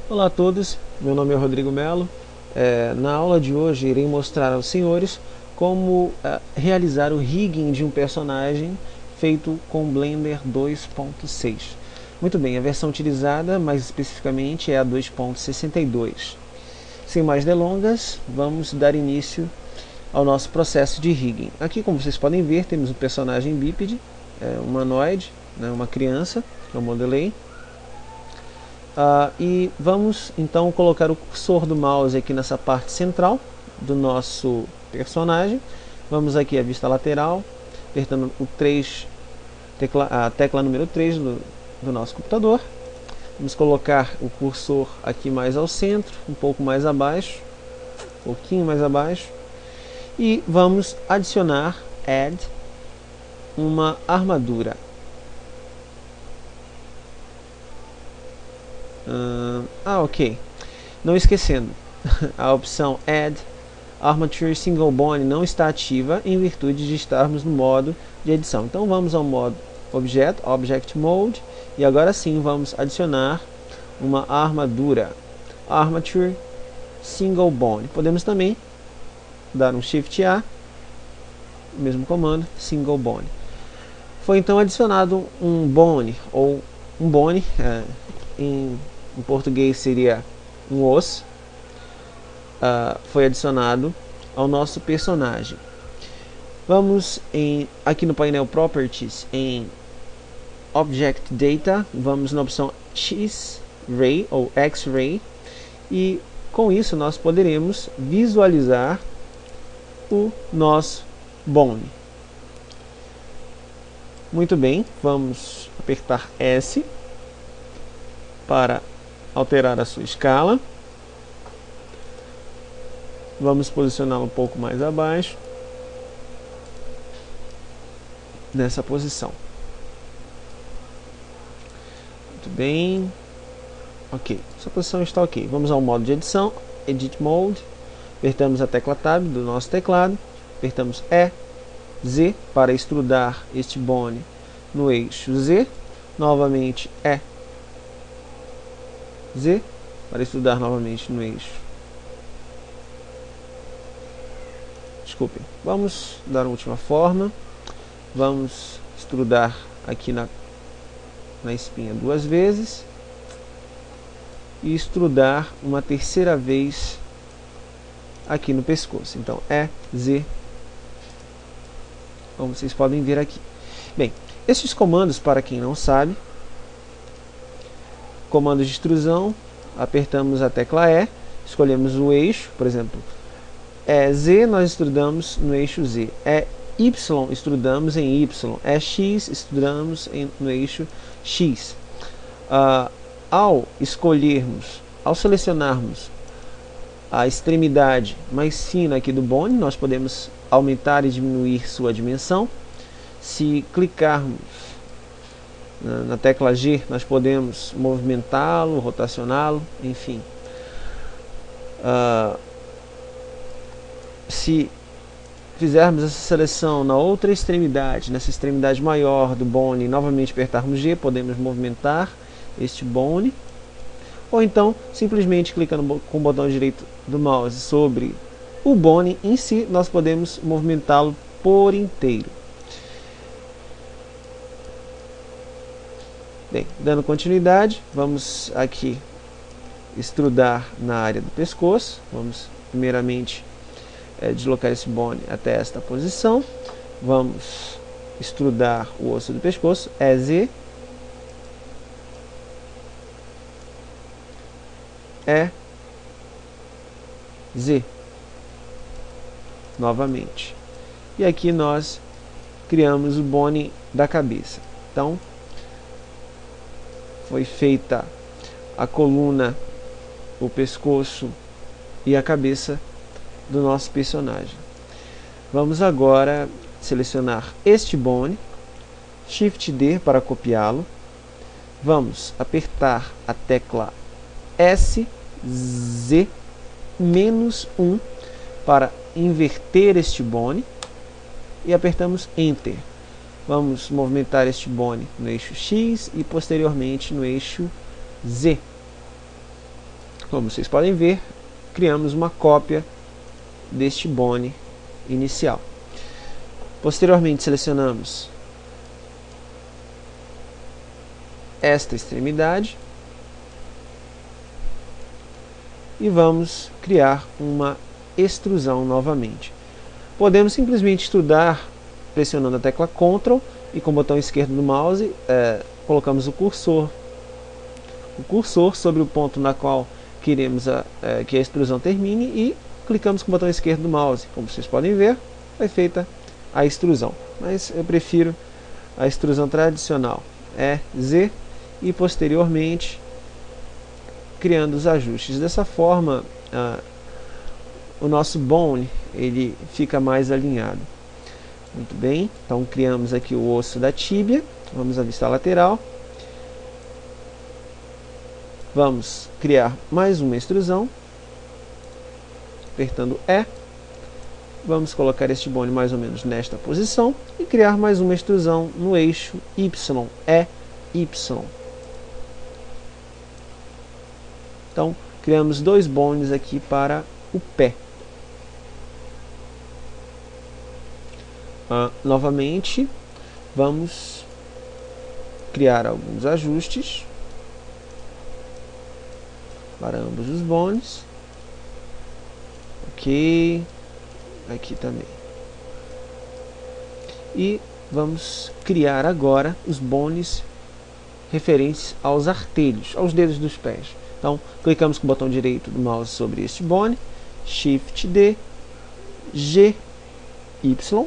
Olá a todos, meu nome é Rodrigo Melo. Na aula de hoje irei mostrar aos senhores como realizar o rigging de um personagem feito com Blender 2.6. Muito bem, a versão utilizada mais especificamente é a 2.62. Sem mais delongas, vamos dar início ao nosso processo de rigging. Aqui, como vocês podem ver, temos um personagem bípede, um humanoide, uma criança, que eu modelei. E vamos então colocar o cursor do mouse aqui nessa parte central do nosso personagem. Vamos aqui à vista lateral, apertando o 3, a tecla número 3 do nosso computador. Vamos colocar o cursor aqui mais ao centro, um pouco mais abaixo, um pouquinho mais abaixo. E vamos adicionar, add, uma armadura. Ok. Não esquecendo, a opção Add Armature Single Bone não está ativa em virtude de estarmos no modo de edição. Então vamos ao modo Object Mode, e agora sim vamos adicionar uma armadura, Armature Single Bone. Podemos também dar um Shift A, o mesmo comando, Single Bone. Foi então adicionado um bone, ou um bone, em português seria um osso, foi adicionado ao nosso personagem. Vamos aqui no painel Properties, em Object Data, vamos na opção X-Ray ou X-Ray, e com isso nós poderemos visualizar o nosso bone. Muito bem, vamos apertar S para alterar a sua escala. Vamos posicioná-lo um pouco mais abaixo, nessa posição. Muito bem. Ok, essa posição está ok. Vamos ao modo de edição, Edit Mode. Apertamos a tecla Tab do nosso teclado. Apertamos E, Z para extrudar este bone no eixo Z. Novamente E, Z para extrudar novamente no eixo. Desculpem. Vamos dar uma última forma. Vamos extrudar aqui na espinha 2 vezes e extrudar uma terceira vez aqui no pescoço. Então E, Z, como vocês podem ver aqui. Bem, esses comandos, para quem não sabe, comando de extrusão, apertamos a tecla E, escolhemos o eixo, por exemplo, Z nós extrudamos no eixo Z, Y extrudamos em Y, X extrudamos no eixo X. Ao selecionarmos a extremidade mais fina aqui do bone, nós podemos aumentar e diminuir sua dimensão. Se clicarmos na tecla G, nós podemos movimentá-lo, rotacioná-lo, enfim. Se fizermos essa seleção na outra extremidade, nessa extremidade maior do bone, e novamente apertarmos G, podemos movimentar este bone. Ou então, simplesmente clicando com o botão direito do mouse sobre o bone em si, nós podemos movimentá-lo por inteiro. Bem, dando continuidade, vamos aqui extrudar na área do pescoço. Vamos primeiramente deslocar esse bone até esta posição. Vamos extrudar o osso do pescoço, Z, Z, novamente. E aqui nós criamos o bone da cabeça. Então, foi feita a coluna, o pescoço e a cabeça do nosso personagem. Vamos agora selecionar este bone, Shift D para copiá-lo. Vamos apertar a tecla S, Z, -1 para inverter este bone e apertamos Enter. Vamos movimentar este bone no eixo X e posteriormente no eixo Z. Como vocês podem ver, criamos uma cópia deste bone inicial. Posteriormente selecionamos esta extremidade e vamos criar uma extrusão novamente. Podemos simplesmente extrudar pressionando a tecla Ctrl e com o botão esquerdo do mouse colocamos o cursor sobre o ponto na qual queremos que a extrusão termine e clicamos com o botão esquerdo do mouse. Como vocês podem ver, foi feita a extrusão, mas eu prefiro a extrusão tradicional, Z, e posteriormente criando os ajustes. Dessa forma o nosso bone ele fica mais alinhado. Muito bem, então criamos aqui o osso da tíbia. Vamos à vista lateral. Vamos criar mais uma extrusão, apertando E. Vamos colocar este bone mais ou menos nesta posição e criar mais uma extrusão no eixo Y, Y. Então, criamos dois bones aqui para o pé. Novamente, vamos criar alguns ajustes para ambos os bones. Ok, aqui também. E vamos criar agora os bones referentes aos artelhos, aos dedos dos pés. Então, clicamos com o botão direito do mouse sobre este bone, Shift D, G, Y.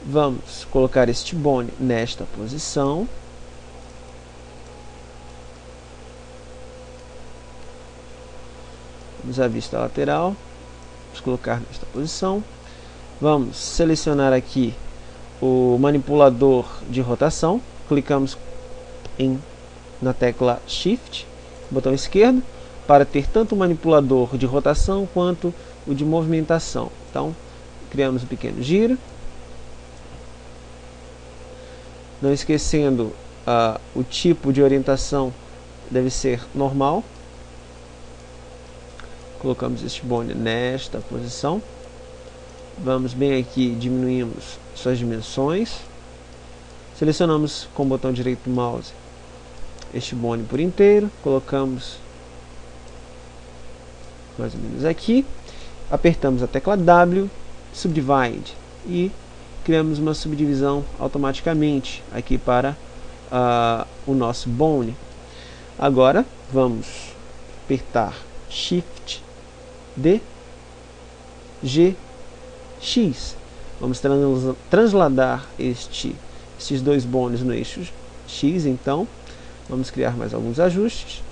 Vamos colocar este bone nesta posição. Vamos à vista lateral. Vamos colocar nesta posição. Vamos selecionar aqui o manipulador de rotação. Clicamos na tecla Shift, botão esquerdo, para ter tanto o manipulador de rotação quanto o de movimentação. Então, criamos um pequeno giro. Não esquecendo, o tipo de orientação deve ser normal. Colocamos este bone nesta posição. Vamos bem aqui, diminuímos suas dimensões. Selecionamos com o botão direito do mouse este bone por inteiro. Colocamos mais ou menos aqui. Apertamos a tecla W, Subdivide, e criamos uma subdivisão automaticamente aqui para o nosso bone. Agora vamos apertar Shift D, G, X. Vamos transladar estes dois bones no eixo X. Então vamos criar mais alguns ajustes,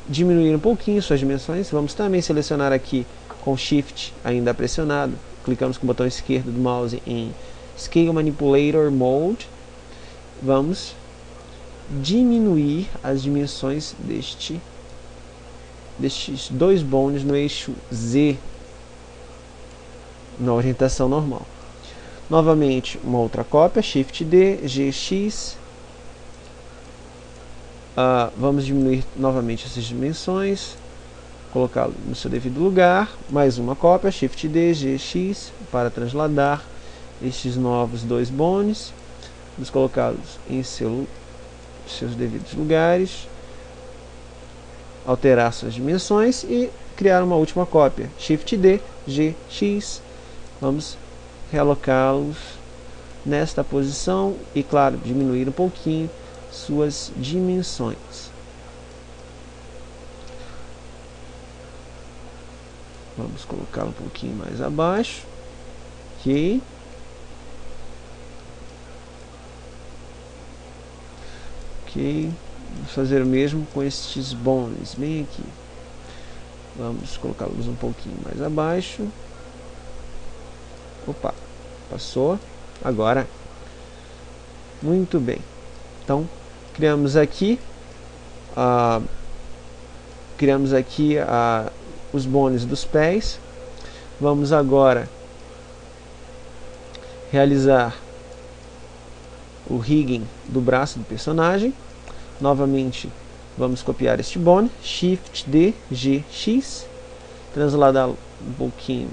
diminuir um pouquinho suas dimensões. Vamos também selecionar aqui com Shift ainda pressionado, clicamos com o botão esquerdo do mouse em Scale Manipulator Mode. Vamos diminuir as dimensões destes dois bones no eixo Z, na orientação normal. Novamente, uma outra cópia, Shift D, GX. Vamos diminuir novamente essas dimensões, colocá-lo no seu devido lugar. Mais uma cópia, Shift D, GX, para transladar estes novos dois bones. Vamos colocá-los em seus devidos lugares, alterar suas dimensões e criar uma última cópia, Shift D, GX. Vamos realocá-los nesta posição e, claro, diminuir um pouquinho suas dimensões. Vamos colocá-lo um pouquinho mais abaixo. Ok. Ok. Vamos fazer o mesmo com estes bones bem aqui. Vamos colocá-los um pouquinho mais abaixo. Opa, passou. Agora, muito bem. Então, criamos aqui os bones dos pés. Vamos agora realizar o rigging do braço do personagem. Novamente, Vamos copiar este bone, Shift D, G, X, transladar um pouquinho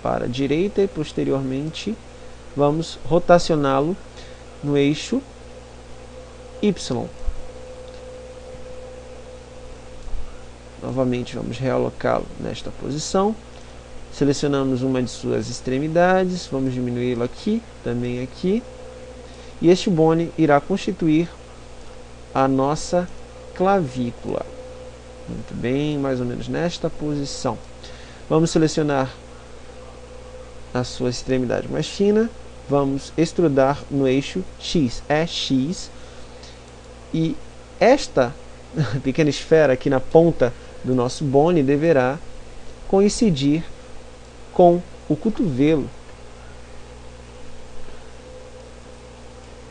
para a direita e posteriormente vamos rotacioná-lo no eixo Y. Novamente vamos realocá-lo nesta posição. Selecionamos uma de suas extremidades, vamos diminuí-lo aqui, também aqui. E este bone irá constituir a nossa clavícula. Muito bem, mais ou menos nesta posição. Vamos selecionar a sua extremidade mais fina. Vamos extrudar no eixo X. É X. E esta pequena esfera aqui na ponta do nosso bone deverá coincidir com o cotovelo.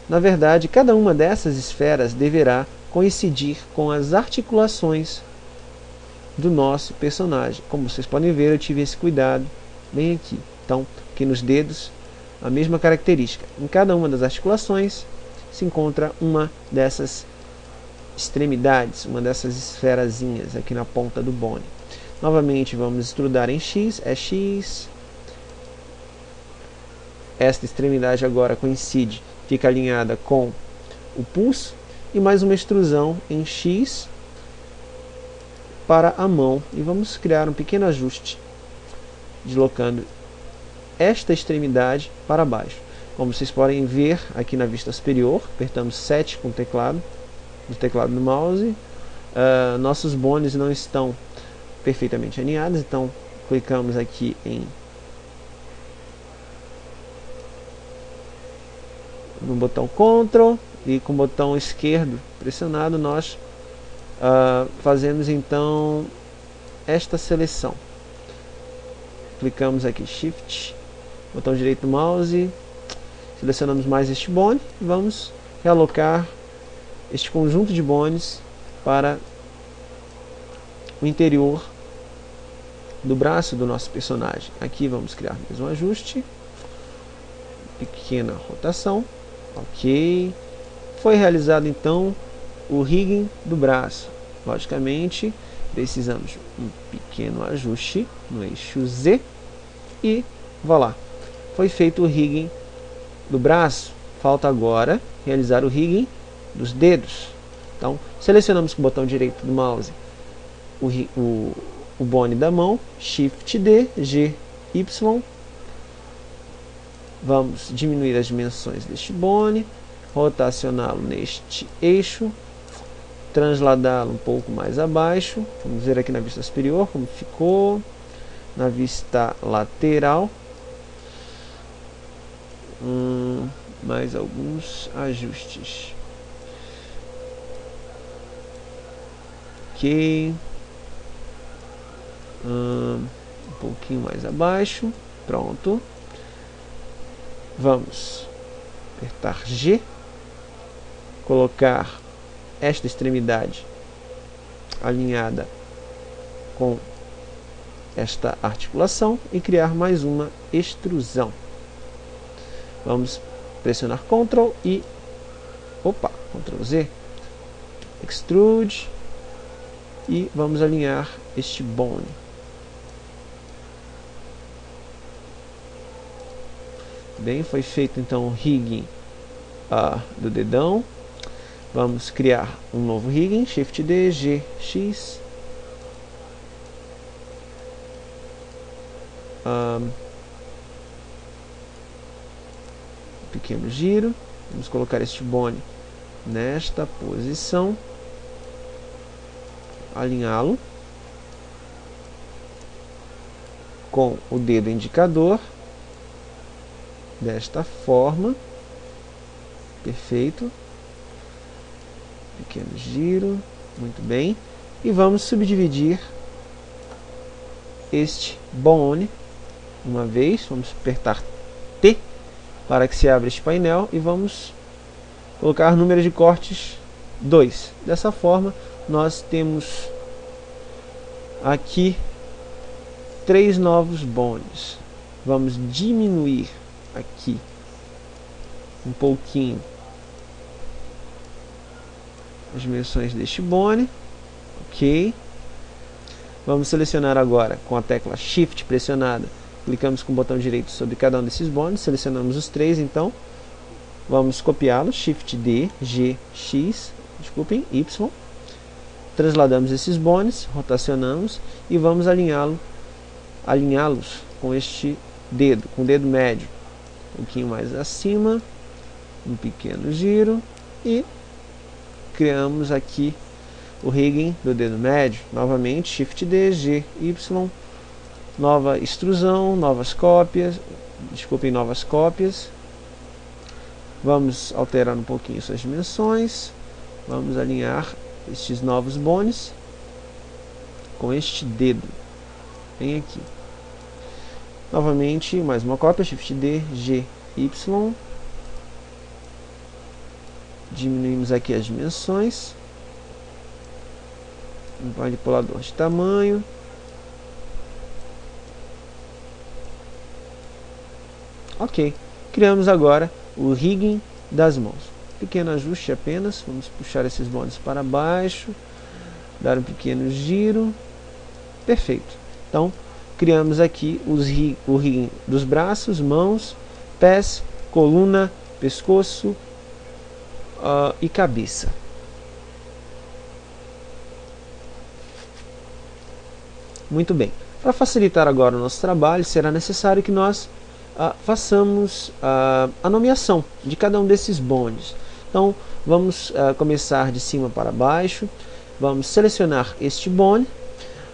Na verdade, cada uma dessas esferas deverá coincidir com as articulações do nosso personagem. Como vocês podem ver, eu tive esse cuidado bem aqui. Então, aqui nos dedos, a mesma característica. Em cada uma das articulações se encontra uma dessas extremidades, uma dessas esferazinhas aqui na ponta do bone. Novamente vamos extrudar em X, é X. Esta extremidade agora coincide, fica alinhada com o pulso. E mais uma extrusão em X para a mão. E vamos criar um pequeno ajuste, deslocando esta extremidade para baixo. Como vocês podem ver aqui na vista superior, apertamos 7 com o teclado, no teclado do mouse. Nossos bones não estão perfeitamente alinhados, então clicamos aqui no botão Ctrl e com o botão esquerdo pressionado nós fazemos então esta seleção. Clicamos aqui Shift, botão direito do mouse, selecionamos mais este bone e vamos realocar este conjunto de bones para o interior do braço do nosso personagem. Aqui vamos criar mais um ajuste, pequena rotação, ok. Foi realizado então o rigging do braço. Logicamente precisamos um pequeno ajuste no eixo Z e vá lá, foi feito o rigging do braço. Falta agora realizar o rigging dos dedos. Então selecionamos com o botão direito do mouse o bone da mão, Shift D, G, Y. Vamos diminuir as dimensões deste bone, rotacioná-lo neste eixo, transladá-lo um pouco mais abaixo. Vamos ver aqui na vista superior como ficou, na vista lateral. Mais alguns ajustes. Ok. Um pouquinho mais abaixo. Pronto. Vamos apertar G, colocar esta extremidade alinhada com esta articulação e criar mais uma extrusão. Vamos pressionar Ctrl e Ctrl Z, Extrude, e vamos alinhar este bone. Bem, foi feito então o rigging do dedão. Vamos criar um novo rigging, Shift D, G, X. Pequeno giro. Vamos colocar este bone nesta posição, alinhá-lo com o dedo indicador desta forma. Perfeito. Pequeno giro, muito bem. E vamos subdividir este bone uma vez. Vamos apertar T para que se abra este painel e vamos colocar número de cortes 2. Dessa forma nós temos aqui 3 novos bones. Vamos diminuir aqui um pouquinho as dimensões deste bone. Ok. Vamos selecionar agora com a tecla Shift pressionada. Clicamos com o botão direito sobre cada um desses bones. Selecionamos os três, então. Vamos copiá-los. Shift D, G, X, desculpem, Y. Transladamos esses bones, rotacionamos e vamos alinhá-los com este dedo, com o dedo médio. Um pouquinho mais acima. Um pequeno giro. E criamos aqui o rigging do dedo médio. Novamente, Shift D, G, Y. Nova extrusão, novas cópias. Desculpem, novas cópias. Vamos alterar um pouquinho suas dimensões. Vamos alinhar estes novos bones com este dedo. Vem aqui. Novamente, mais uma cópia. Shift D, G, Y. Diminuímos aqui as dimensões. Um manipulador de tamanho. Ok. Criamos agora o rigging das mãos. Pequeno ajuste apenas. Vamos puxar esses bones para baixo. Dar um pequeno giro. Perfeito. Então, criamos aqui o rigging dos braços, mãos, pés, coluna, pescoço e cabeça. Muito bem. Para facilitar agora o nosso trabalho, será necessário que nós façamos a nomeação de cada um desses bones. Então, vamos começar de cima para baixo. Vamos selecionar este bone.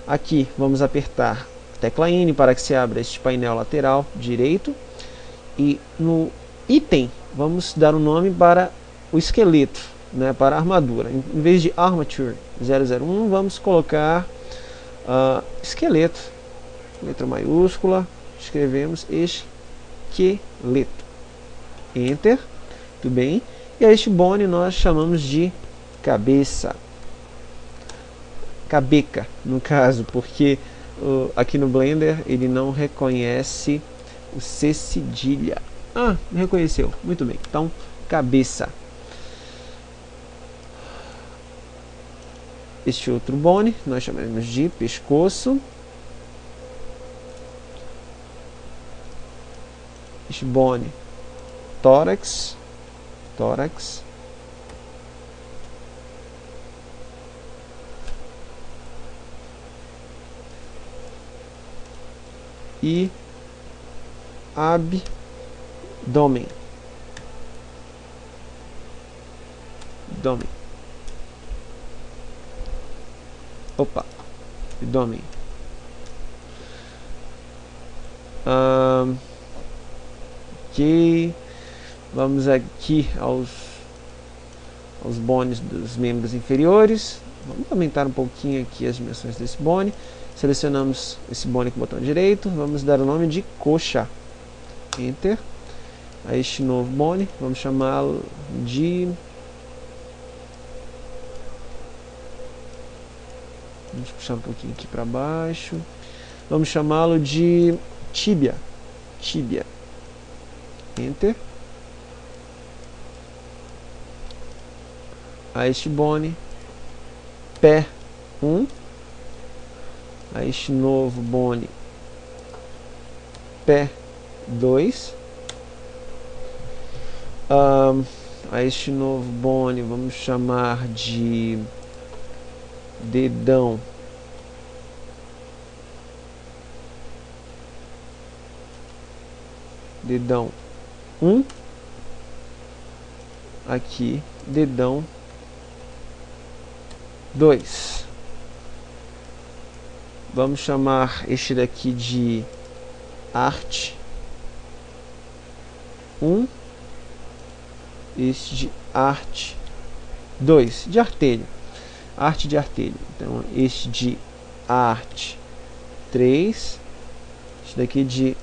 Aqui vamos apertar a tecla N para que se abra este painel lateral direito. E no item, vamos dar um nome para o esqueleto, né, para a armadura. Em vez de Armature 001, vamos colocar esqueleto. Letra maiúscula. Escrevemos esqueleto. Enter. Tudo bem. E a este bone nós chamamos de cabeça. Cabeca, no caso, porque aqui no Blender ele não reconhece o C cedilha. Me reconheceu. Muito bem. Então, cabeça. Este outro bone nós chamamos de pescoço. Este bone, tórax. E abdômen. Abdômen. Ok. Vamos aqui aos bones dos membros inferiores. Vamos aumentar um pouquinho aqui as dimensões desse bone. Selecionamos esse bone com o botão direito. Vamos dar o nome de coxa. Enter. A este novo bone, vamos chamá-lo de... Vamos puxar um pouquinho aqui para baixo. Vamos chamá-lo de tíbia. Enter. A este bone, pé 1. A este novo bone, pé 2. A este novo bone vamos chamar de dedão. Dedão 1. Aqui, dedão 2. Vamos chamar este daqui de arte 1. Este de arte 2. De artelho. Arte de artelho. Então, este de arte 3. Este daqui de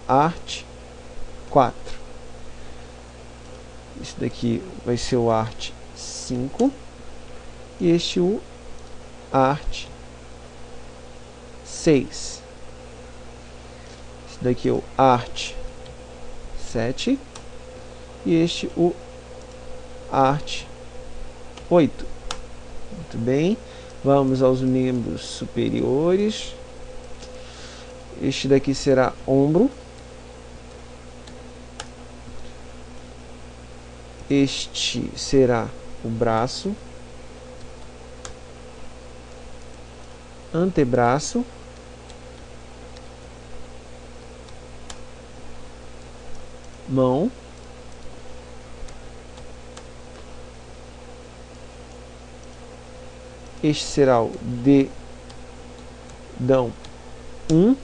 arte 4. Este daqui vai ser o arte 5. E este o arte 6. Este daqui é o arte 7. E este o arte 8. Muito bem. Vamos aos membros superiores. Este daqui será ombro. Este será o braço. Antebraço. Mão. Este será o dedão 1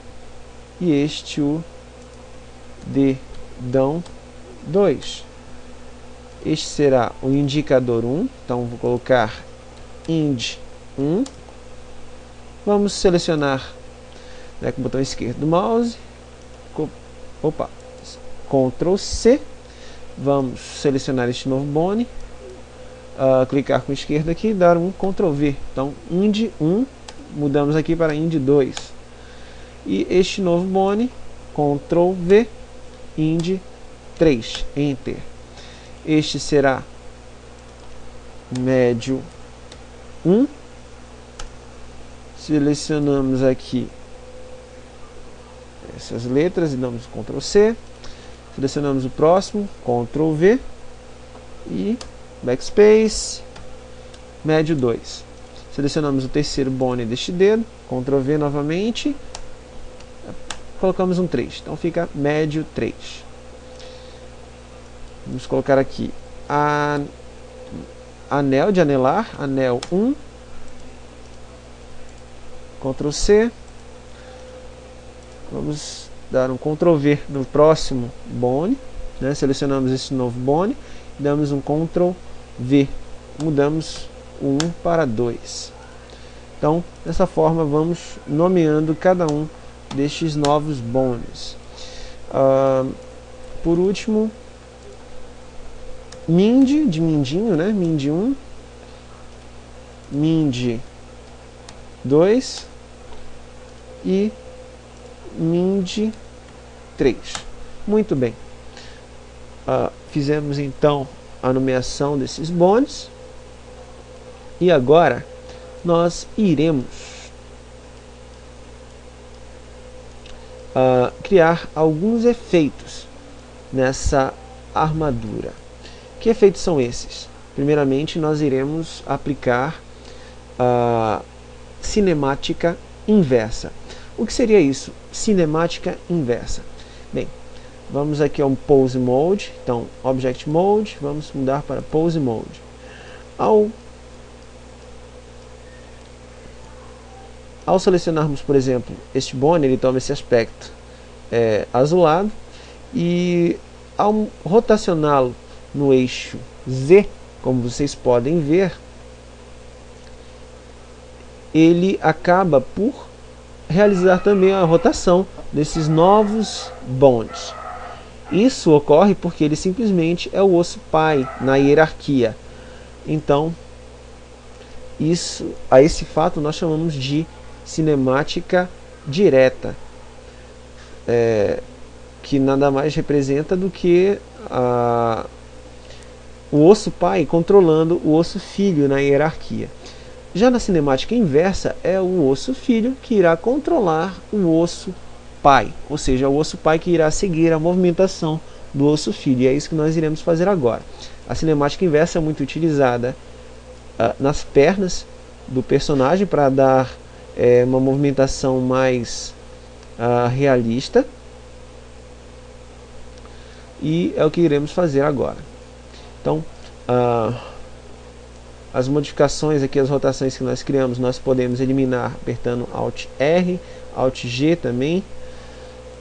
e este o dedão 2. Este será o indicador 1, então vou colocar ind 1. Vamos selecionar, né, com o botão esquerdo do mouse, Ctrl C. Vamos selecionar este novo bone, clicar com o esquerdo aqui e dar um Ctrl V. Então ind 1, mudamos aqui para ind 2. E este novo bone, Ctrl V, ind 3, Enter. Este será médio 1. Selecionamos aqui essas letras e damos Ctrl C. Selecionamos o próximo, Ctrl V e backspace, médio 2. Selecionamos o terceiro bone deste dedo, Ctrl V novamente, colocamos um 3, então fica médio 3. Vamos colocar aqui anel de anelar, anel 1, Ctrl C. Vamos dar um Ctrl V no próximo bone, né? Selecionamos esse novo bone, damos um Ctrl V, mudamos o 1 para 2. Então, dessa forma, vamos nomeando cada um destes novos bones. Por último, mind, de mindinho, né? Mind 1, mind 2 e mind 3. Muito bem. Fizemos então a nomeação desses bones. E agora nós iremos criar alguns efeitos nessa armadura. Que efeitos são esses? Primeiramente, nós iremos aplicar a cinemática inversa. O que seria isso? Cinemática inversa. Bem, vamos aqui ao Pose Mode. Então, Object Mode, vamos mudar para Pose Mode. Ao selecionarmos, por exemplo, este bone, ele toma esse aspecto azulado. E ao rotacioná-lo no eixo Z, como vocês podem ver, ele acaba por realizar também a rotação desses novos bones. Isso ocorre porque ele simplesmente é o osso pai na hierarquia. Então, a esse fato nós chamamos de cinemática direta, que nada mais representa do que o osso pai controlando o osso filho na hierarquia. Já na cinemática inversa, é o osso filho que irá controlar o osso pai, ou seja, o osso pai que irá seguir a movimentação do osso filho, e é isso que nós iremos fazer agora. A cinemática inversa é muito utilizada nas pernas do personagem para dar uma movimentação mais realista, e é o que iremos fazer agora. Então, as modificações aqui, as rotações que nós criamos, nós podemos eliminar apertando Alt R, Alt G também.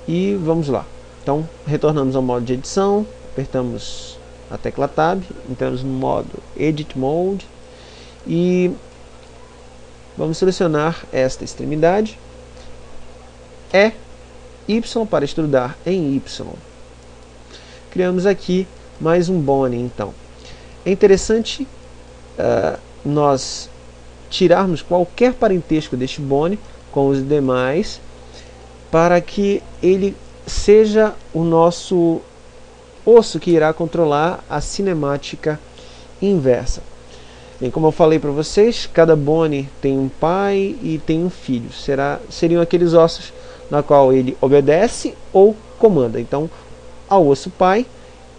E vamos lá. Então, retornamos ao modo de edição, apertamos a tecla Tab, entramos no modo Edit Mode e vamos selecionar esta extremidade, Y para extrudar em Y. Criamos aqui mais um bone, então. É interessante nós tirarmos qualquer parentesco deste bone com os demais, para que ele seja o nosso osso que irá controlar a cinemática inversa. Bem, como eu falei para vocês, cada bone tem um pai e tem um filho. Seriam aqueles ossos na qual ele obedece ou comanda. Então, ao osso pai,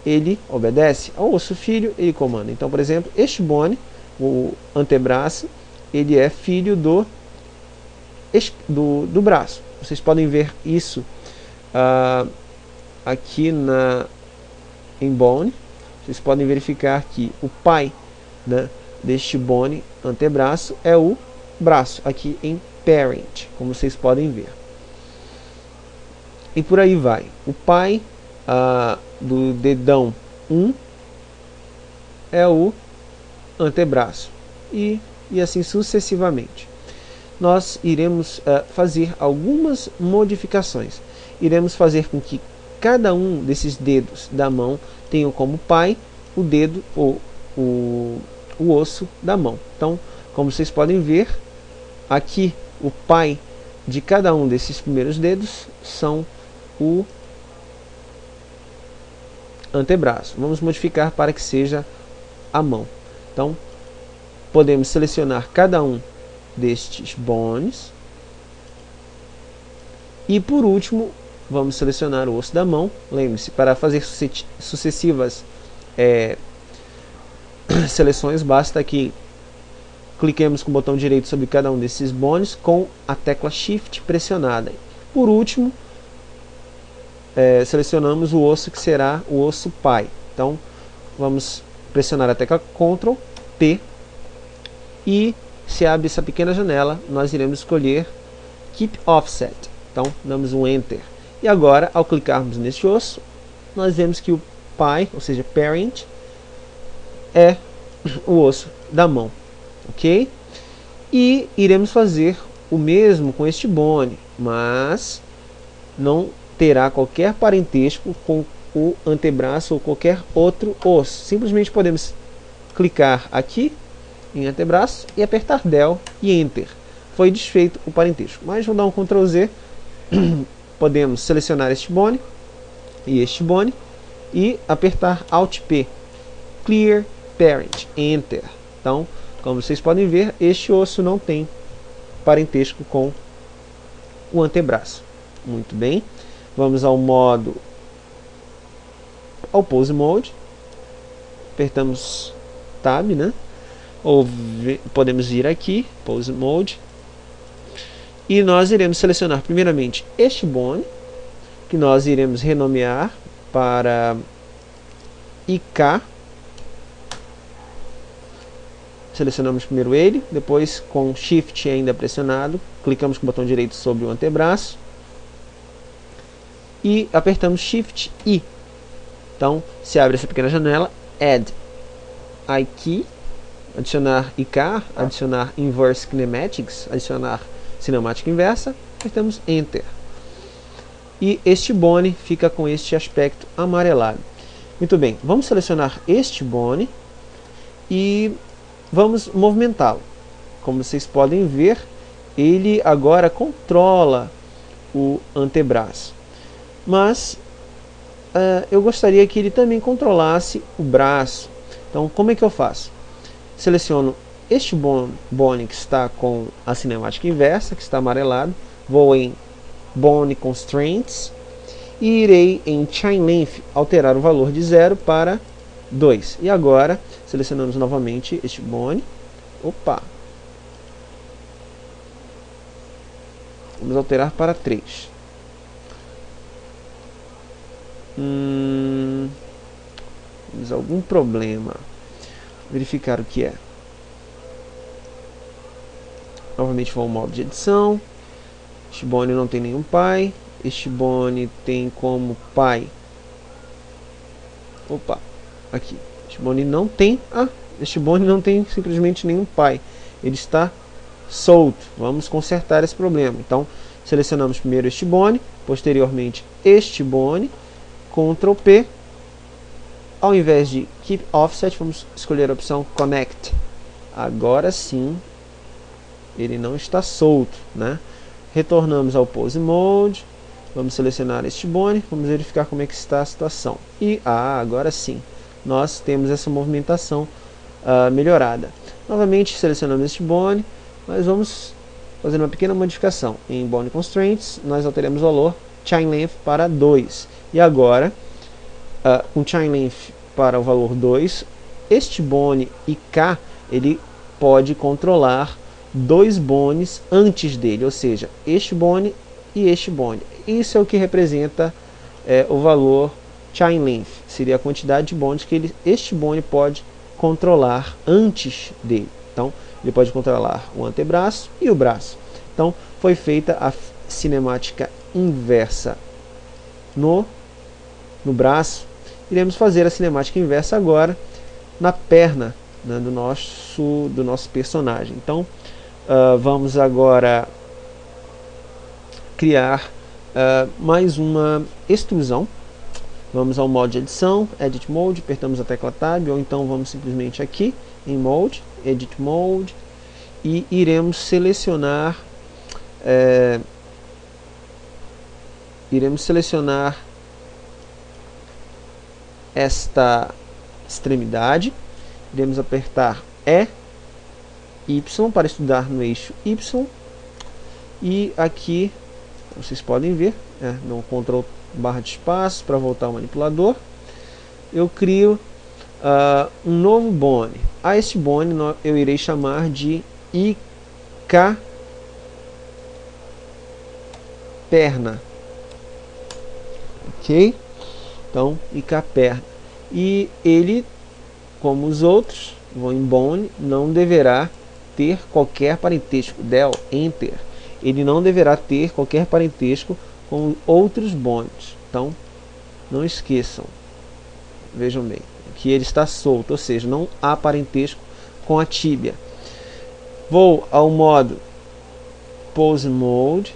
ele obedece. Ao osso filho, ele comanda. Então, por exemplo, este bone, o antebraço, ele é filho do braço. Vocês podem ver isso aqui em bone. Vocês podem verificar que o pai, né, deste bone antebraço é o braço, aqui em parent, como vocês podem ver. E por aí vai. O pai do dedão 1 é o antebraço. E assim sucessivamente. Nós iremos fazer algumas modificações. Iremos fazer com que cada um desses dedos da mão tenha como pai o dedo ou o osso da mão. Então, como vocês podem ver, aqui o pai de cada um desses primeiros dedos são o antebraço. Vamos modificar para que seja a mão. Então, podemos selecionar cada um destes bones. E por último, vamos selecionar o osso da mão. Lembre-se, para fazer sucessivas seleções, basta que cliquemos com o botão direito sobre cada um desses bones com a tecla Shift pressionada. Por último, selecionamos o osso que será o osso pai. Então, vamos pressionar a tecla Ctrl P e se abre essa pequena janela, nós iremos escolher Keep Offset. Então, damos um Enter. E agora, ao clicarmos neste osso, nós vemos que o pai, ou seja, parent, é o osso da mão, ok? E iremos fazer o mesmo com este bone, mas não terá qualquer parentesco com o antebraço ou qualquer outro osso. Simplesmente podemos clicar aqui em antebraço e apertar Del e Enter. Foi desfeito o parentesco. Mas vou dar um Ctrl Z. Podemos selecionar este bone e este bone e apertar Alt P. Clear Parent. Enter. Então, como vocês podem ver, este osso não tem parentesco com o antebraço. Muito bem. Vamos ao Pose Mode. Apertamos Tab, né? Ou podemos vir aqui, Pose Mode. E nós iremos selecionar primeiramente este bone, que nós iremos renomear para IK. Selecionamos primeiro ele, depois com Shift ainda pressionado, clicamos com o botão direito sobre o antebraço e apertamos Shift I. Então, se abre essa pequena janela, Add IK, adicionar IK, adicionar Inverse Kinematics, adicionar cinemática inversa, apertamos Enter. E este bone fica com este aspecto amarelado. Muito bem, vamos selecionar este bone e vamos movimentá-lo. Como vocês podem ver, ele agora controla o antebraço. Mas eu gostaria que ele também controlasse o braço. Então, como é que eu faço? Seleciono este bone que está com a cinemática inversa, que está amarelado. Vou em Bone Constraints e irei em Chain Length alterar o valor de 0 para 2. E agora selecionamos novamente este bone. Opa! Vamos alterar para 3. Temos algum problema. Verificar o que é. Novamente vou ao modo de edição. Este bone não tem nenhum pai. Este bone tem como pai. Opa, aqui. Este bone não tem. Este bone não tem simplesmente nenhum pai. Ele está solto. Vamos consertar esse problema. Então, selecionamos primeiro este bone, posteriormente este bone, Ctrl P. Ao invés de Keep Offset, vamos escolher a opção Connect. Agora sim, ele não está solto, né? Retornamos ao Pose Mode. Vamos selecionar este bone. Vamos verificar como é que está a situação. E agora sim, nós temos essa movimentação melhorada. Novamente selecionamos este bone, mas vamos fazer uma pequena modificação. Em Bone Constraints, nós alteramos o valor Chain Length para 2. E agora, com Chain Length para o valor 2, este bone IK, ele pode controlar 2 bones antes dele, ou seja, este bone e este bone. Isso é o que representa o valor Chain Length, seria a quantidade de bones que este bone pode controlar antes dele. Então, ele pode controlar o antebraço e o braço. Então, foi feita a cinemática inversa no braço. Iremos fazer a cinemática inversa agora na perna, né, do nosso personagem. Então, vamos agora criar mais uma extrusão. Vamos ao modo de edição, Edit Mode, apertamos a tecla Tab, ou então vamos simplesmente aqui em Mode, Edit Mode, e iremos selecionar esta extremidade. Iremos apertar Y para estudar no eixo Y, e aqui vocês podem ver, no Ctrl barra de espaço para voltar ao manipulador, eu crio um novo bone. A este bone eu irei chamar de IK perna. Ok? Então, IK perna. E ele, como os outros, vão em bone, não deverá ter qualquer parentesco. Del, Enter. Ele não deverá ter qualquer parentesco com outros bones. Então, não esqueçam. Vejam bem, que ele está solto, ou seja, não há parentesco com a tíbia. Vou ao modo Pose Mode,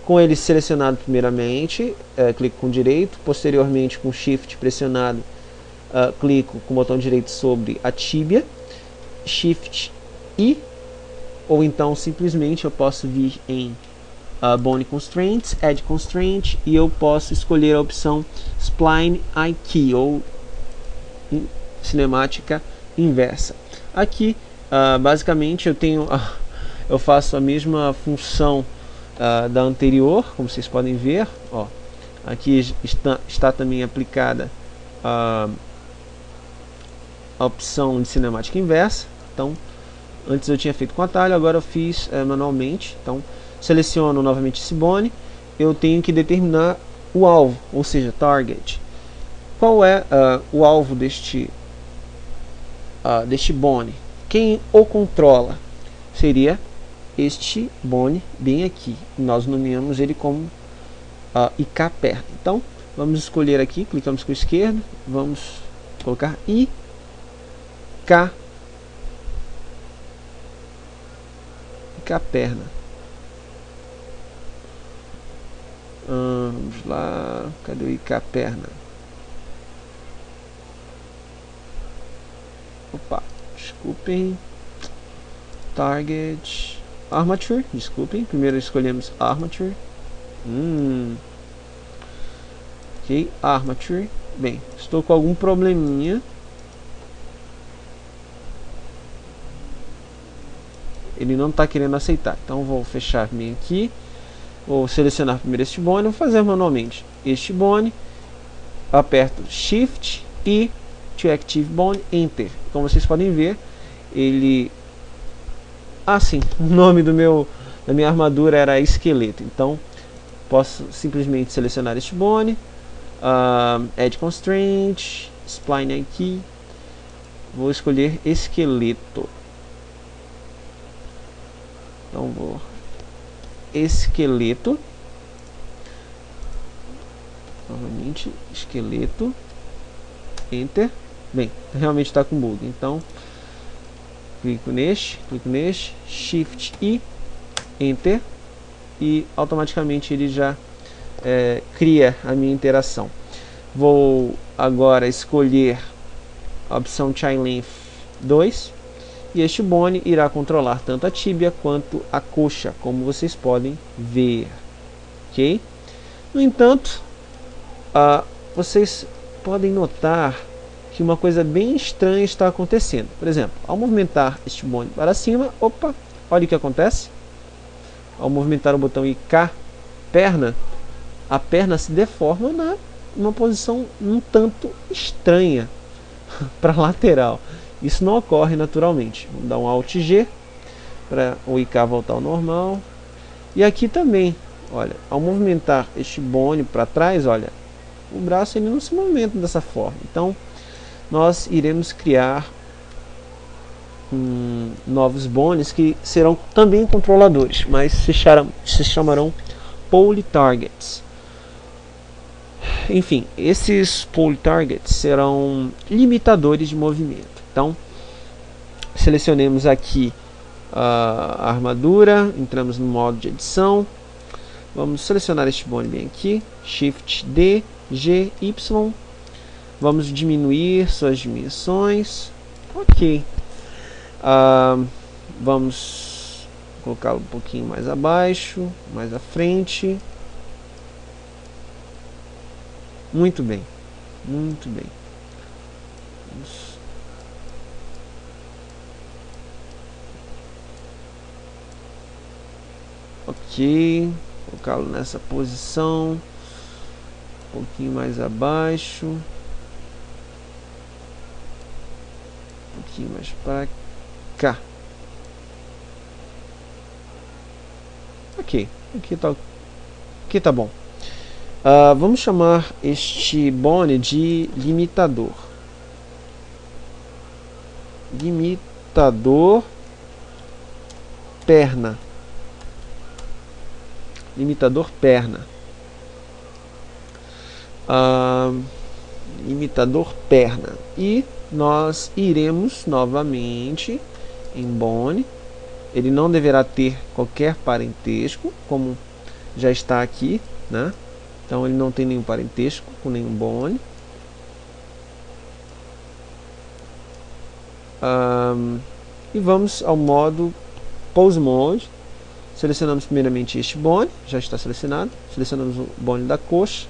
com ele selecionado primeiramente, clico com direito, posteriormente com Shift pressionado, clico com o botão direito sobre a tíbia, Shift I, ou então simplesmente eu posso vir em Bone Constraints, Add Constraint, e eu posso escolher a opção Spline IK, ou cinemática inversa. Aqui, basicamente, eu faço a mesma função da anterior, como vocês podem ver. Aqui está também aplicada a opção de cinemática inversa. Então, antes eu tinha feito com atalho, agora eu fiz manualmente. Então, seleciono novamente esse bone. Eu tenho que determinar o alvo, ou seja, target. Qual é o alvo deste bone? Quem o controla seria este bone bem aqui. Nós nomeamos ele como IK perna. Então, vamos escolher aqui, clicamos com a esquerda, vamos colocar IK perna. Vamos lá, cadê o IK perna? Opa, desculpem. Target Armature, desculpem. Primeiro escolhemos Armature. Ok, Armature. Bem, estou com algum probleminha. Ele não está querendo aceitar. Então vou fechar bem aqui. Vou selecionar primeiro este bone. Vou fazer manualmente este bone. Aperto Shift e to Active Bone, Enter. Como vocês podem ver, ele... sim, o nome da minha armadura era esqueleto. Então, posso simplesmente selecionar este bone, Add Constraint, Spline IK. Vou escolher esqueleto. Então, vou... esqueleto. Novamente, esqueleto. Enter. Bem, realmente está com bug. Então, clico neste, Shift e Enter, e automaticamente ele já cria a minha interação. Vou agora escolher a opção Chain Length 2, e este bone irá controlar tanto a tíbia quanto a coxa, como vocês podem ver. Ok? No entanto, vocês podem notar que uma coisa bem estranha está acontecendo. Por exemplo, ao movimentar este bone para cima, opa, olha o que acontece. Ao movimentar o botão IK, perna, a perna se deforma numa posição um tanto estranha para a lateral. Isso não ocorre naturalmente. Vamos dar um Alt G para o IK voltar ao normal. E aqui também, olha, ao movimentar este bone para trás, olha, o braço ele não se movimenta dessa forma. Então, nós iremos criar novos bones que serão também controladores, mas se chamarão Pole Targets. Enfim, esses Pole Targets serão limitadores de movimento. Então, selecionemos aqui a armadura, entramos no modo de edição, vamos selecionar este bone bem aqui, Shift D, G, Y, vamos diminuir suas dimensões, ok, vamos colocá-lo um pouquinho mais abaixo, mais à frente, muito bem, muito bem. Ok, colocá-lo nessa posição, um pouquinho mais abaixo, um pouquinho mais para cá. Ok, aqui tá bom. Vamos chamar este bone de limitador. Limitador perna. Limitador perna. Limitador perna. E nós iremos novamente em bone. Ele não deverá ter qualquer parentesco, como já está aqui, né? Então ele não tem nenhum parentesco com nenhum bone. E vamos ao modo Pose Mode. Selecionamos primeiramente este bone, já está selecionado. Selecionamos o bone da coxa,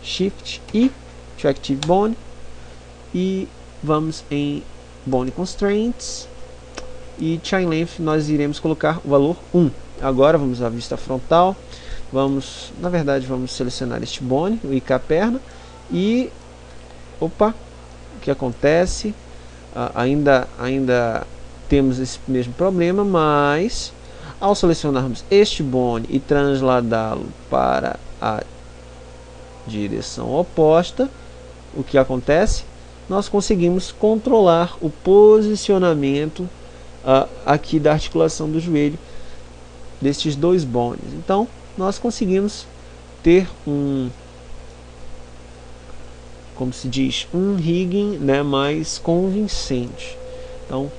Shift I, to Active Bone, e vamos em Bone Constraints, e Chain Length nós iremos colocar o valor 1. Agora vamos à vista frontal, na verdade vamos selecionar este bone, o IK perna, e opa, o que acontece? Ainda temos esse mesmo problema, mas ao selecionarmos este bone e transladá-lo para a direção oposta, o que acontece? Nós conseguimos controlar o posicionamento aqui da articulação do joelho destes dois bones. Então, nós conseguimos ter como se diz, um rigging, né, mais convincente. Então,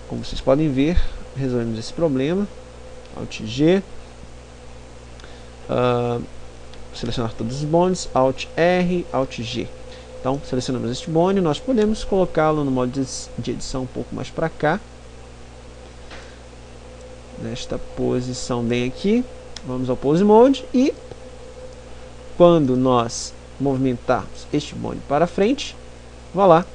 como vocês podem ver, resolvemos esse problema. Alt G, selecionar todos os bones, Alt R, Alt G. Então selecionamos este bone, nós podemos colocá-lo no modo de edição um pouco mais para cá, nesta posição bem aqui. Vamos ao Pose Mode, e quando nós movimentarmos este bone para frente, vá lá,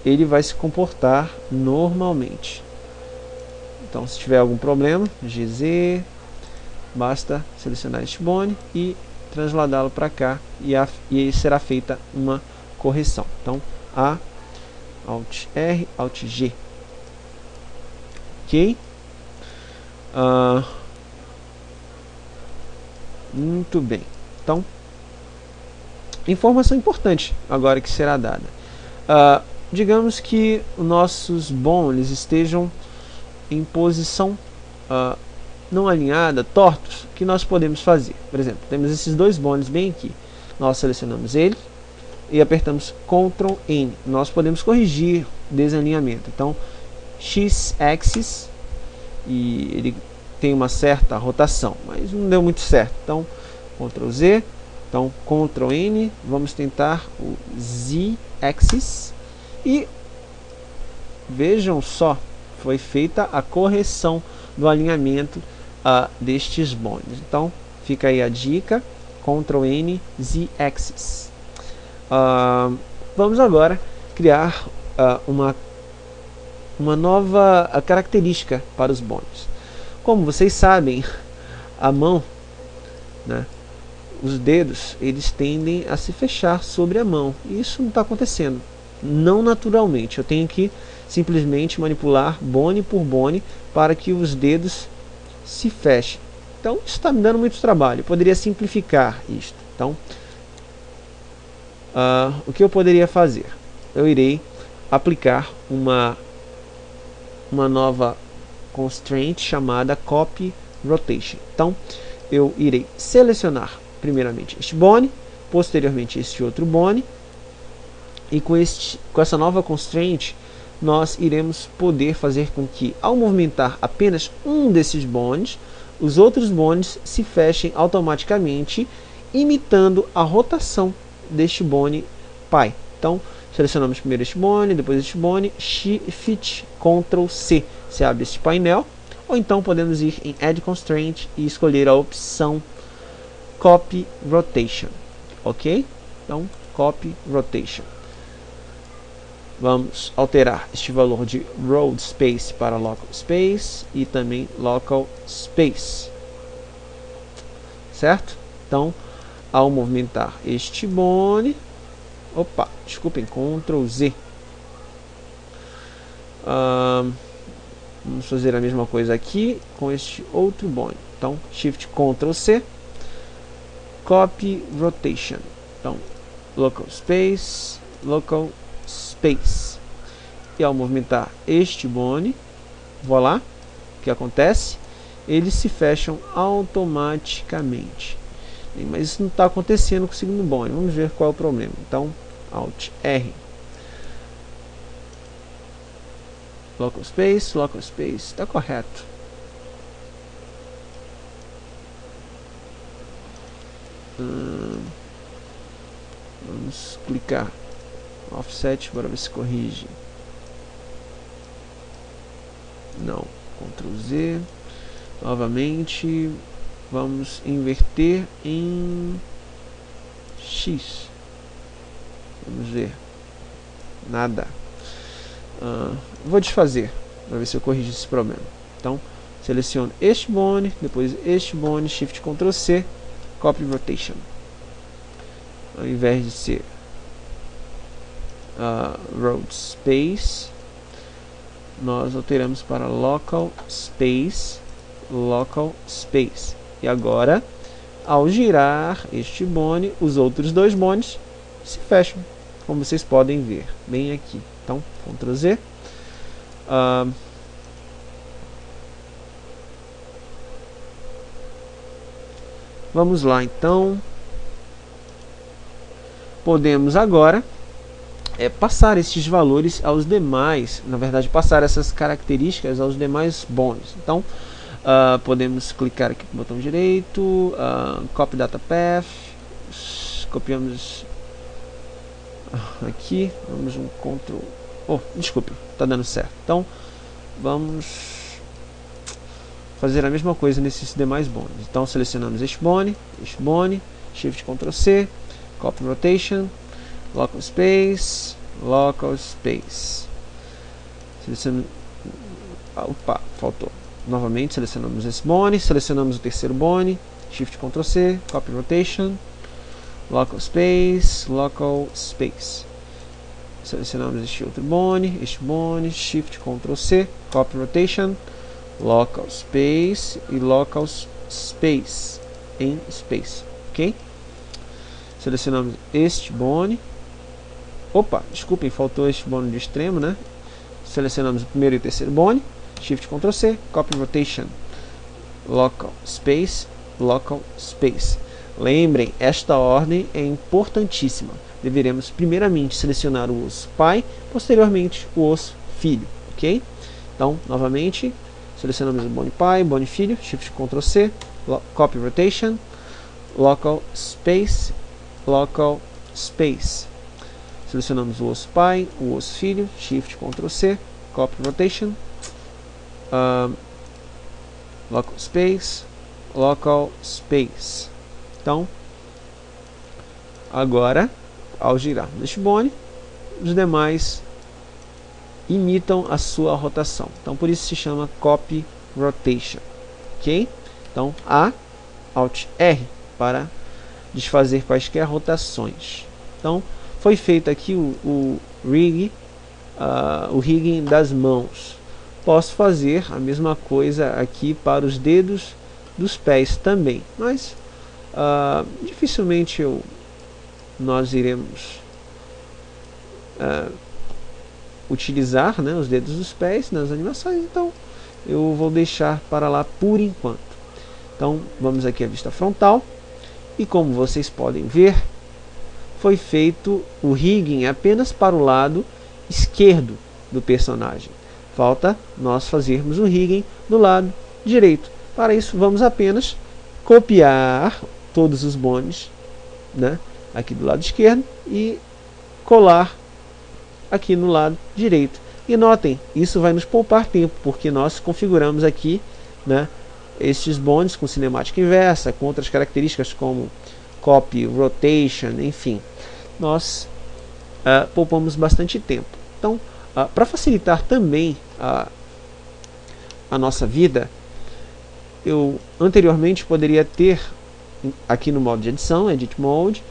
ele vai se comportar normalmente. Então, se tiver algum problema, GZ, basta selecionar este bone e transladá-lo para cá, e será feita uma correção. Então, Alt R, Alt G. Ok? Muito bem. Então, informação importante agora que será dada. Digamos que os nossos bones estejam em posição não alinhada, tortos. O que nós podemos fazer? Por exemplo, temos esses dois bones bem aqui. Nós selecionamos ele e apertamos Ctrl N. Nós podemos corrigir desalinhamento. Então, X-axis, e ele tem uma certa rotação, mas não deu muito certo. Então, Ctrl Z, então Ctrl N, vamos tentar o Z-axis, e vejam só, foi feita a correção do alinhamento destes bones. Então fica aí a dica, Ctrl N, Z-axis. Vamos agora criar uma nova característica para os bones. Como vocês sabem, a mão, né, os dedos, eles tendem a se fechar sobre a mão. E isso não está acontecendo, não naturalmente. Eu tenho que simplesmente manipular bone por bone para que os dedos se fechem. Então isso está me dando muito trabalho. Eu poderia simplificar isto. Então, o que eu poderia fazer? Eu irei aplicar uma nova constraint chamada Copy Rotation. Então, eu irei selecionar primeiramente este bone, posteriormente este outro bone, e com essa nova constraint nós iremos poder fazer com que, ao movimentar apenas um desses bones, os outros bones se fechem automaticamente, imitando a rotação deste bone pai. Então, selecionamos primeiro este bone, depois este bone, Shift Ctrl C, se abre este painel, ou então podemos ir em Add Constraint e escolher a opção Copy Rotation, ok? Então, Copy Rotation. Vamos alterar este valor de Road Space para Local Space e também Local Space, certo? Então, ao movimentar este bone, desculpem, Ctrl Z, vamos fazer a mesma coisa aqui com este outro bone. Então, Shift Ctrl C, Copy Rotation. Então, Local Space, Local Space. E ao movimentar este bone, voilà, o que acontece? Eles se fecham automaticamente. Mas isso não está acontecendo com o segundo bone. Vamos ver qual é o problema. Então, Alt R. Local Space, está correto. Vamos clicar Offset para ver se corrige. Não. Ctrl Z. Novamente. Vamos inverter em X. Vamos ver. Nada. Vou desfazer para ver se eu corrijo esse problema. Então, seleciono este bone, depois este bone, Shift Ctrl C, Copy Rotation. Ao invés de ser Road Space, nós alteramos para Local Space, Local Space. E agora, ao girar este bone, os outros dois bones se fecham, como vocês podem ver, bem aqui. Então, Ctrl Z. Vamos lá, então. Podemos agora passar esses valores aos demais, na verdade, passar essas características aos demais bones. Então, podemos clicar aqui com o botão direito, Copy Data Path, copiamos aqui, vamos um Ctrl, desculpe, está dando certo. Então, vamos fazer a mesma coisa nesses demais bones. Então, selecionamos este bone, Shift Ctrl C, Copy Rotation, Local Space, Local Space. Selecionamos, faltou. Novamente, selecionamos esse bone, selecionamos o terceiro bone, Shift Ctrl C, Copy Rotation, Local Space, Local Space. Selecionamos este outro bone, Shift Ctrl C, Copy Rotation, Local Space e Local Space em Space, ok? Selecionamos este bone. Desculpem, faltou este bone de extremo, né? Selecionamos o primeiro e o terceiro bone, Shift Ctrl C, Copy Rotation, Local Space, Local Space. Lembrem, esta ordem é importantíssima. Deveremos primeiramente selecionar o osso pai, posteriormente o osso filho, ok? Então, novamente, selecionamos o bone pai, bone filho, Shift Ctrl C, Copy Rotation, Local Space, Local Space. Selecionamos o osso pai, o osso filho, Shift Ctrl C, Copy Rotation, Local Space, Local Space. Então, agora ao girar neste bone, os demais imitam a sua rotação. Então por isso se chama copy rotation, ok? Então A, Alt R para desfazer quaisquer rotações. Então foi feito aqui o rigging das mãos. Posso fazer a mesma coisa aqui para os dedos dos pés também, mas dificilmente nós iremos utilizar, né, os dedos dos pés nas animações, então eu vou deixar para lá por enquanto. Então vamos aqui à vista frontal e como vocês podem ver, foi feito o rigging apenas para o lado esquerdo do personagem. Falta nós fazermos o rigging do lado direito. Para isso vamos apenas copiar todos os bones, né, aqui do lado esquerdo e colar aqui no lado direito. E notem, isso vai nos poupar tempo, porque nós configuramos aqui, né, estes bones com cinemática inversa, com outras características como copy, rotation, enfim. Nós poupamos bastante tempo. Então, para facilitar também a nossa vida, eu anteriormente poderia ter, aqui no modo de edição, Edit Mode,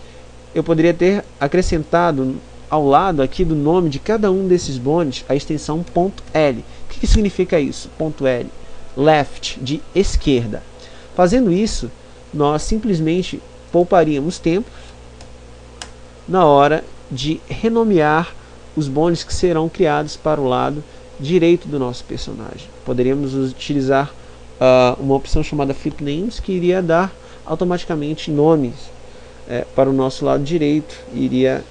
eu poderia ter acrescentado ao lado aqui do nome de cada um desses bones a extensão .l. O que significa isso? .l, left, de esquerda. Fazendo isso, nós simplesmente pouparíamos tempo na hora de renomear os bones que serão criados para o lado direito do nosso personagem. Poderíamos utilizar uma opção chamada Flip Names, que iria dar automaticamente nomes para o nosso lado direito, iria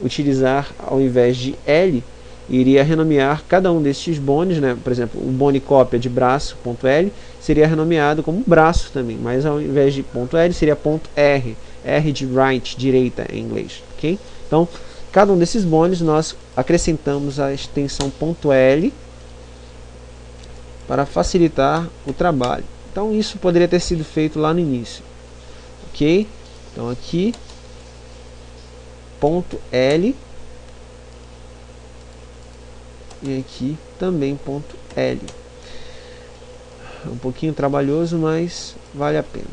utilizar, ao invés de L, iria renomear cada um destes bones, né? Por exemplo, o bone cópia de braço, .L, seria renomeado como braço também, mas ao invés de .L seria .R, R de right, direita em inglês, ok? Então, cada um desses bones nós acrescentamos a extensão .L para facilitar o trabalho. Então isso poderia ter sido feito lá no início, ok? Então aqui .L e aqui também .L. É um pouquinho trabalhoso, mas vale a pena.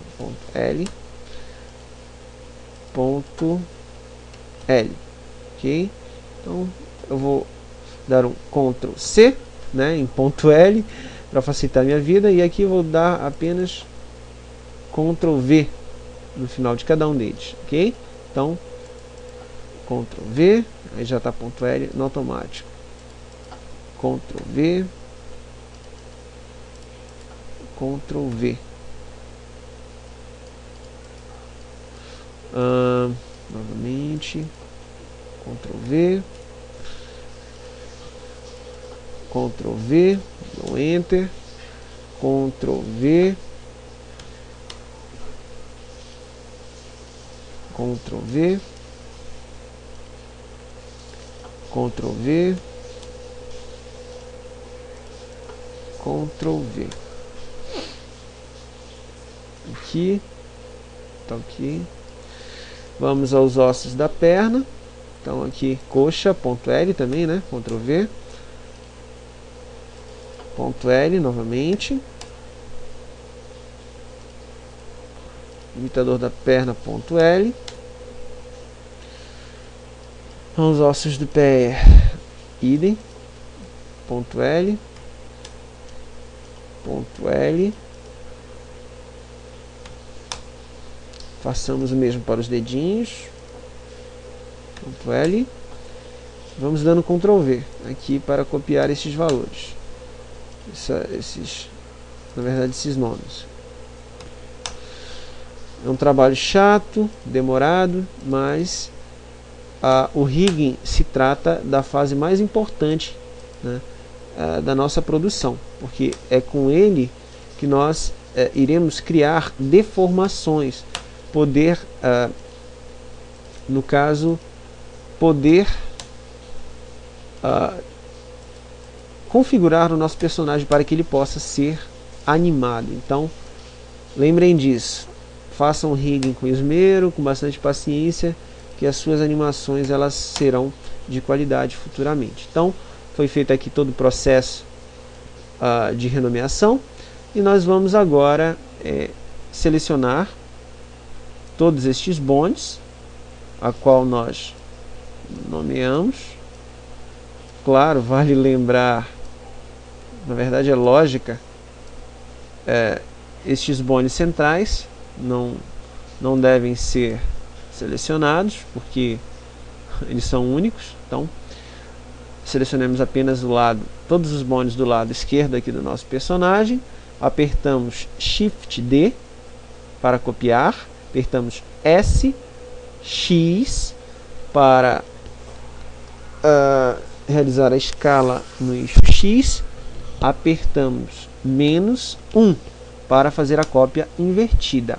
.L, .L, ok? Então eu vou dar um Ctrl C, né, em .L para facilitar a minha vida, e aqui eu vou dar apenas Ctrl V no final de cada um deles, ok? Então Ctrl V, aí já está .L no automático. Ctrl V, Ctrl V. Novamente, Ctrl V, Ctrl V, dou Enter, Ctrl V, Ctrl V, Ctrl V, Ctrl V. Aqui, tá ok. Vamos aos ossos da perna. Então aqui coxa, .L também, né? Ctrl V, .L novamente. Limitador da perna, .L. Os ossos do pé, idem, .L, .L. Façamos o mesmo para os dedinhos, .L. Vamos dando Ctrl V aqui para copiar esses valores, na verdade esses nomes. É um trabalho chato, demorado, mas o rigging se trata da fase mais importante, né, da nossa produção, porque é com ele que nós iremos criar deformações, poder, no caso, poder configurar o nosso personagem para que ele possa ser animado. Então, lembrem disso, façam rigging com esmero, com bastante paciência, que as suas animações elas serão de qualidade futuramente. Então, foi feito aqui todo o processo de renomeação, e nós vamos agora selecionar todos estes bondes, a qual nós nomeamos. Claro, vale lembrar, na verdade é lógica, estes bondes centrais não devem ser selecionados, porque eles são únicos. Então, selecionamos apenas todos os bondes do lado esquerdo aqui do nosso personagem, apertamos Shift D para copiar, apertamos S, X para realizar a escala no eixo X, apertamos -1 para fazer a cópia invertida.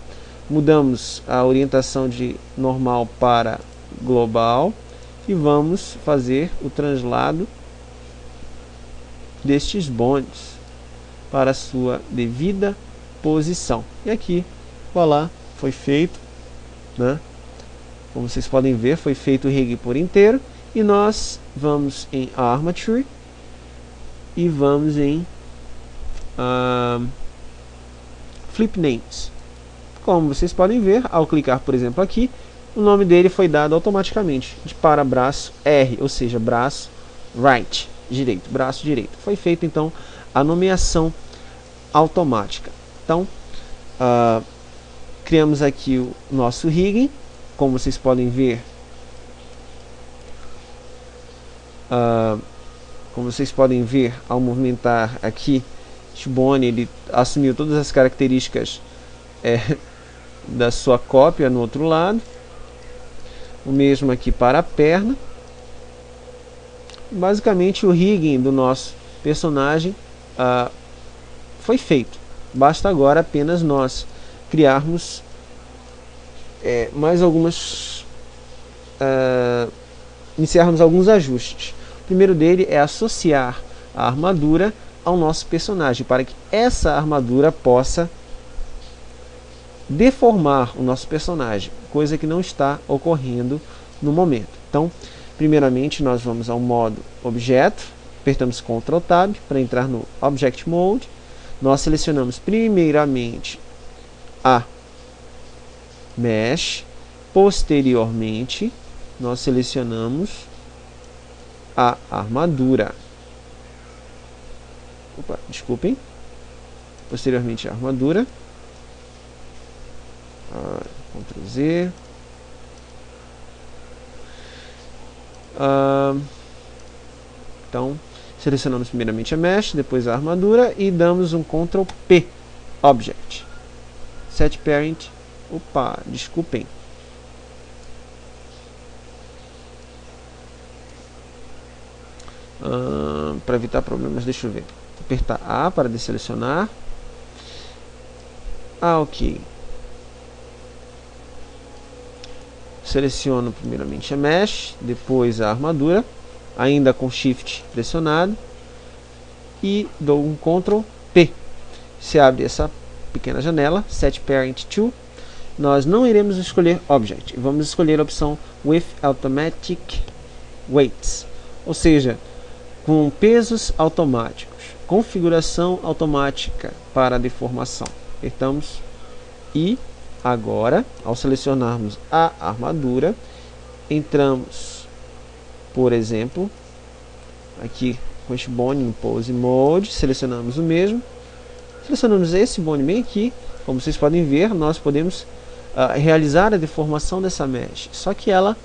Mudamos a orientação de normal para global e vamos fazer o translado destes bondes para a sua devida posição. E aqui, voilà, foi feito, né? Como vocês podem ver, foi feito o rig por inteiro. E nós vamos em Armature e vamos em Flip Names. Como vocês podem ver, ao clicar, por exemplo, aqui, o nome dele foi dado automaticamente para braço R, ou seja, braço right, direito, braço direito. Foi feita então a nomeação automática. Então, criamos aqui o nosso rigging. Como vocês podem ver, ao movimentar aqui, este bone ele assumiu todas as características da sua cópia no outro lado. O mesmo aqui para a perna. Basicamente o rigging do nosso personagem foi feito. Basta agora apenas nós criarmos iniciarmos alguns ajustes. O primeiro dele é associar a armadura ao nosso personagem, para que essa armadura possa deformar o nosso personagem, coisa que não está ocorrendo no momento. Então, primeiramente nós vamos ao modo objeto, apertamos Ctrl Tab para entrar no Object Mode. Nós selecionamos primeiramente a Mesh, posteriormente nós selecionamos a armadura. Desculpem. Posteriormente a armadura. Ctrl Z. Então, selecionamos primeiramente a Mesh, depois a armadura e damos um Ctrl P. Object. Set Parent. Desculpem. Para evitar problemas, deixa eu ver. Apertar A para desselecionar. Ok. Seleciono primeiramente a Mesh, depois a armadura, ainda com Shift pressionado, e dou um Ctrl P. Se abre essa pequena janela, Set Parent to. Nós não iremos escolher Object, vamos escolher a opção With Automatic Weights, ou seja, com pesos automáticos, configuração automática para deformação. Apertamos e agora, ao selecionarmos a armadura, entramos, por exemplo, aqui com este bone no Pose Mode, selecionamos o mesmo, selecionamos esse bone bem aqui. Como vocês podem ver, nós podemos realizar a deformação dessa mesh, só que ela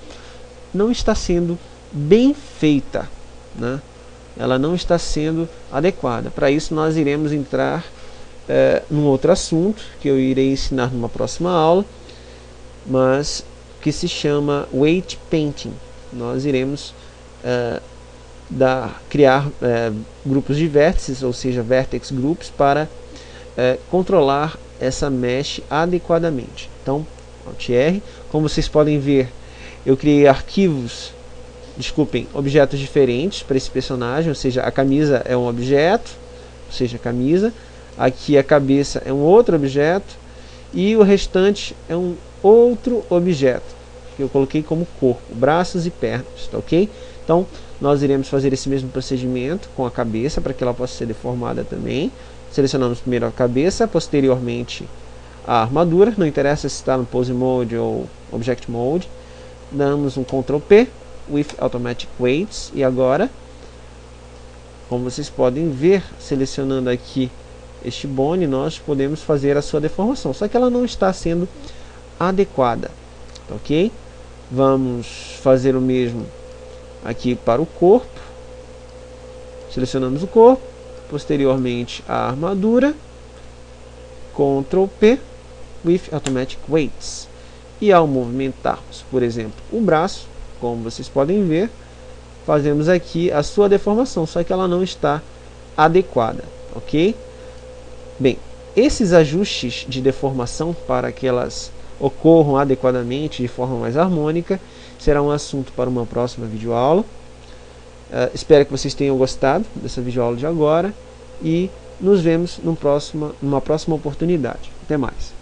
não está sendo bem feita, né? Ela não está sendo adequada. Para isso nós iremos entrar num outro assunto que eu irei ensinar numa próxima aula, mas que se chama Weight Painting. Nós iremos criar grupos de vértices, ou seja, vertex groups, para controlar essa mesh adequadamente. Então, Alt R. Como vocês podem ver, eu criei objetos diferentes para esse personagem, ou seja, a camisa é um objeto, ou seja, a camisa. Aqui a cabeça é um outro objeto e o restante é um outro objeto. que eu coloquei como corpo, braços e pernas, tá ok? Então, nós iremos fazer esse mesmo procedimento com a cabeça, para que ela possa ser deformada também. Selecionamos primeiro a cabeça, posteriormente a armadura, não interessa se está no Pose Mode ou Object Mode. Damos um Ctrl P, with Automatic Weights, e agora, como vocês podem ver, selecionando aqui este bone, nós podemos fazer a sua deformação, só que ela não está sendo adequada, ok? Vamos fazer o mesmo aqui para o corpo. Selecionamos o corpo, posteriormente a armadura, Ctrl P, with Automatic Weights. E ao movimentarmos, por exemplo, o braço, como vocês podem ver, fazemos aqui a sua deformação, só que ela não está adequada, ok? Bem, esses ajustes de deformação, para que elas ocorram adequadamente, de forma mais harmônica, será um assunto para uma próxima videoaula. Espero que vocês tenham gostado dessa videoaula de agora e nos vemos numa próxima oportunidade. Até mais!